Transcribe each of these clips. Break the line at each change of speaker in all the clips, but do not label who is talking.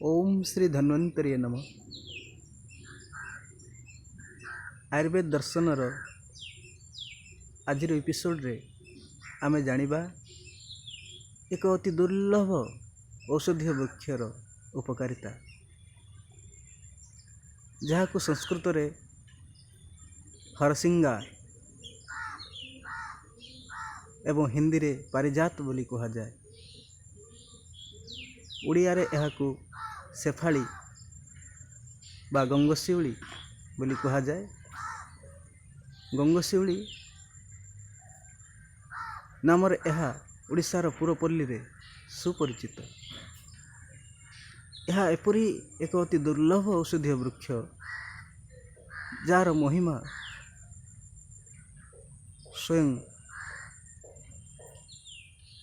ओम श्री धन्वंतरी नमः। आयुर्वेद दर्शनर आज एपिसोड्रे आमे जानिबा एक अति दुर्लभ औषधीय वृक्षर उपकारिता, जहाँ संस्कृत रे हरसिंगा एवं हिंदी रे पारिजात बोली कहा जाए। उड़िया रे एहाकू सेफाली बा गंगशिउली बोली कहा जाए। गंगशिउली नामर यह ओडिशार पुरपल्ली रे सुपरिचित। यह एपरी एक अति दुर्लभ औषधीय वृक्ष जार महिमा स्वयं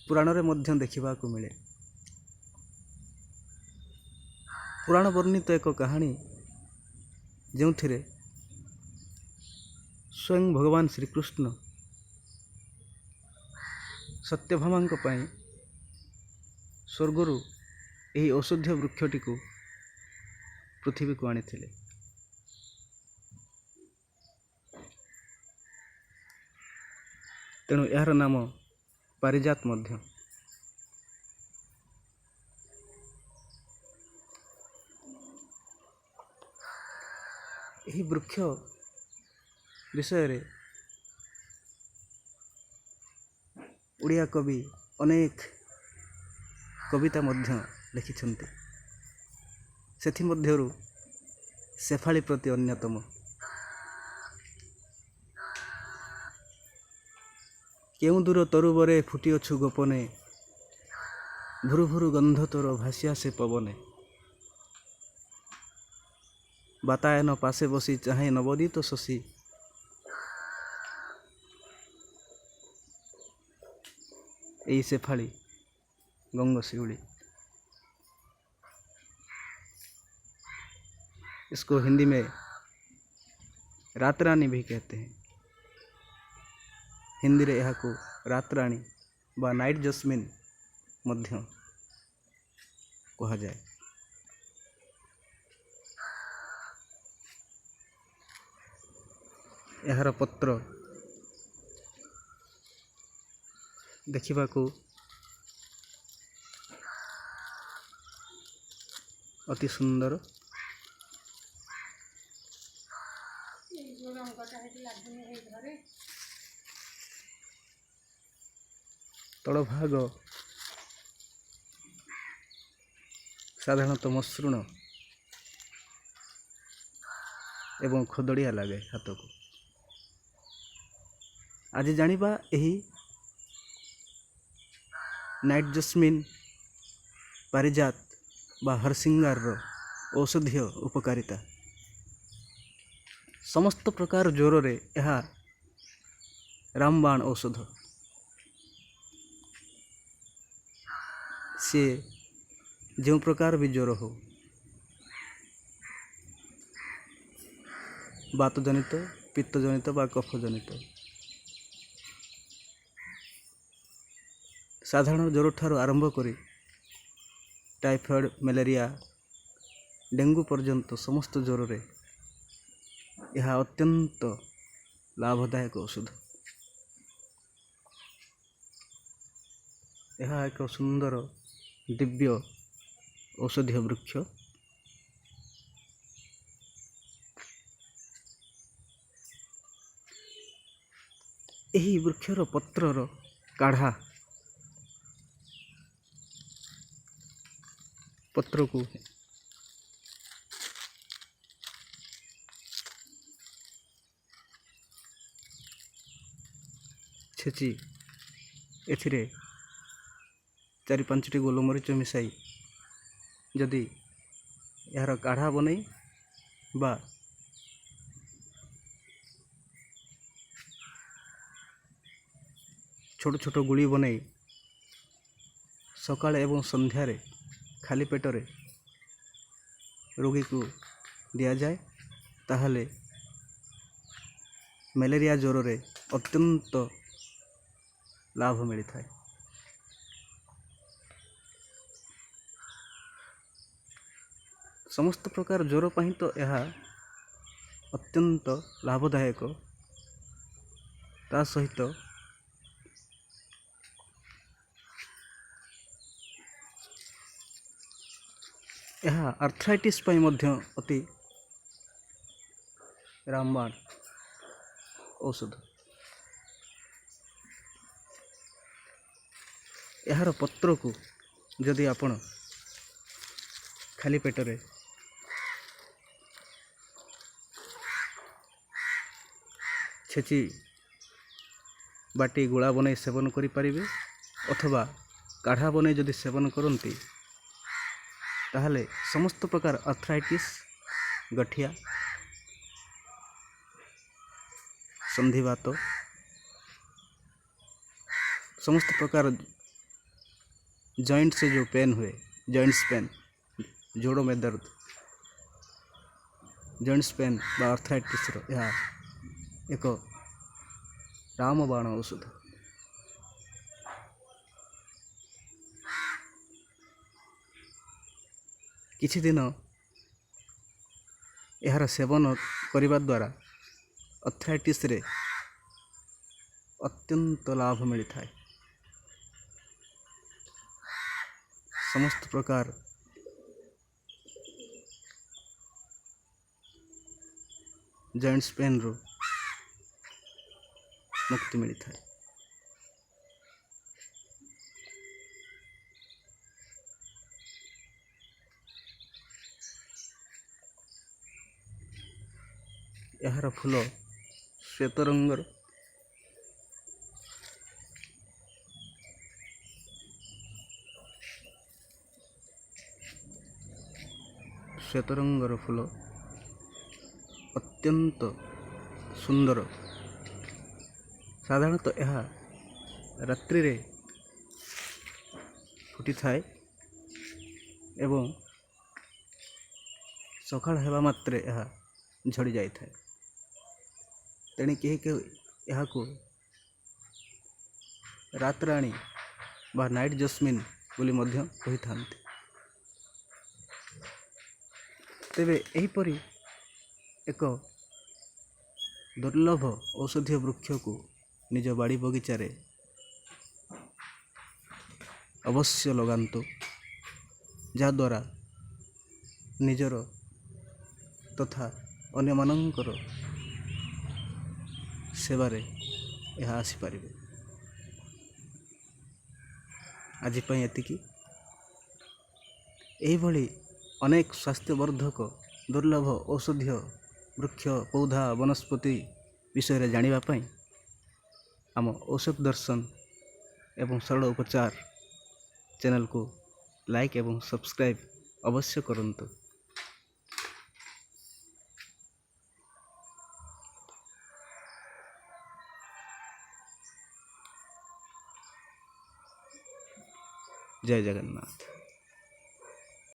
पुराण रे मध्य देखा मिले। पुराण वर्णित एक कहानी जो स्वयं भगवान श्रीकृष्ण सत्यभामा स्वर्गरु यही औषधीय वृक्षटी को पृथ्वी को आनी। तेणु यार नाम पारिजात मध्य। यही वृक्ष विषय रे उड़िया कवि अनेक कविता मध्य लिखिछन्ति। सेथि मध्यरु शेफाली प्रति अन्यतम। केउ दूर तरुबरे फुटिअछु गोपने, भुरु भुरु गंध तोर भासिया से पवने। बातायन पासे बसी चाहे नवोदित शशि, यही शेफाली गंगशिउली। इसको हिंदी में रात रानी भी कहते हैं। हिंदी रे यह को रात रानी बा नाइट जस्मिन मध्य कहा जाए। यार पत्र देखा अति सुंदर। तल भाग साधारणतः मसृण एवं खदड़िया लगे हाथ को। आज जानिबा यही नाइट जस्मिन पारिजात बा हरसिंगार औषधीय उपकारिता। समस्त प्रकार ज्वर रे यह रामबाण औषध। सी जो प्रकार भी ज्वर हो, बात जनित पित्त जनित बा कफ जनित, साधारण ज्वर ठार आरंभ करी टाइफॉइड मलेरिया डेंगू पर्यंत समस्त ज्वर रे यह अत्यंत लाभदायक औषध। यह एक सुंदर दिव्य औषधीय वृक्ष। यही वृक्षर पत्रर काढ़ा पत्र को छेची एथिरे 4-5टी गोलमरीच मिसाई जदि यार काढ़ा बनै बा छोट छोट गुड़ी बनै सकाळे एवं संध्यारे खाली पेटरे रोगी को दिया जाए, ताहले मलेरिया ज्वर रे अत्यंत लाभ मिलता है। ସମସ୍ତ ପ୍ରକାର ଜ୍ୱର ପାଇଁ ତ ଏହା ଅତ୍ୟନ୍ତ ଲାଭଦାୟକ। ତା ସହିତ ଏହା ଆର୍ଥ୍ରାଇଟିସ୍ ପାଇଁ ମଧ୍ୟ ଅତି ରାମବାଣ ଔଷଧ। ଏହାର ପତ୍ରକୁ ଯଦି ଆପଣ ଖାଲି ପେଟରେ ଛେଚି ବାଟି ଗୁଳା ବନେଇ ସେବନ କରିପାରିବେ, ଅଥବା କାଢ଼ା ବନେଇ ଯଦି ସେବନ କରନ୍ତି ତାହେଲେ ସମସ୍ତ ପ୍ରକାର ଆର୍ଥ୍ରାଇଟିସ୍, ଗଠିଆ, ସନ୍ଧିବାତ, ସମସ୍ତ प्रकार जॉइंट से जो पेन हुए, जॉइंट्स पेन, जोड़ों में दर्द, जॉइंट्स पेन बा आर्थराइटिस यह एक रामबाण औषध। किछि दिन यार सेवन करने द्वारा आर्थराइटिस रे अत्यंत लाभ मिलता है। समस्त प्रकार जॉइंट्स पेन रो मुक्ति मिलता है। यार फूल श्वेत रंगर, श्वेत रंगर फूल अत्यंत सुंदर। साधारणतः यह रात्रि रे फुटी थाए एवं सकाळ हेबा मात्रे यह झड़ी जाई थाए। तेणी केही यहाँ को रातराणी बा नाइट जस्मिन बोली मध्य कही थांते। तेबे एहीपरि एक दुर्लभ औषधीय वृक्ष को निज बाड़ी बगीचारे अवश्य लगांतु, जहाद्वारा निजर तथा अन्य मानकर सेवारे यह आसीपारे। आज एतिकी। एहिभली अनेक स्वास्थ्यवर्धक दुर्लभ औषधीय वृक्ष, पौधा, वनस्पति विषय जानिबा पई आम औषध दर्शन एवं सरल उपचार चैनल को लाइक एवं सब्सक्राइब अवश्य करंतु। जय जगन्नाथ।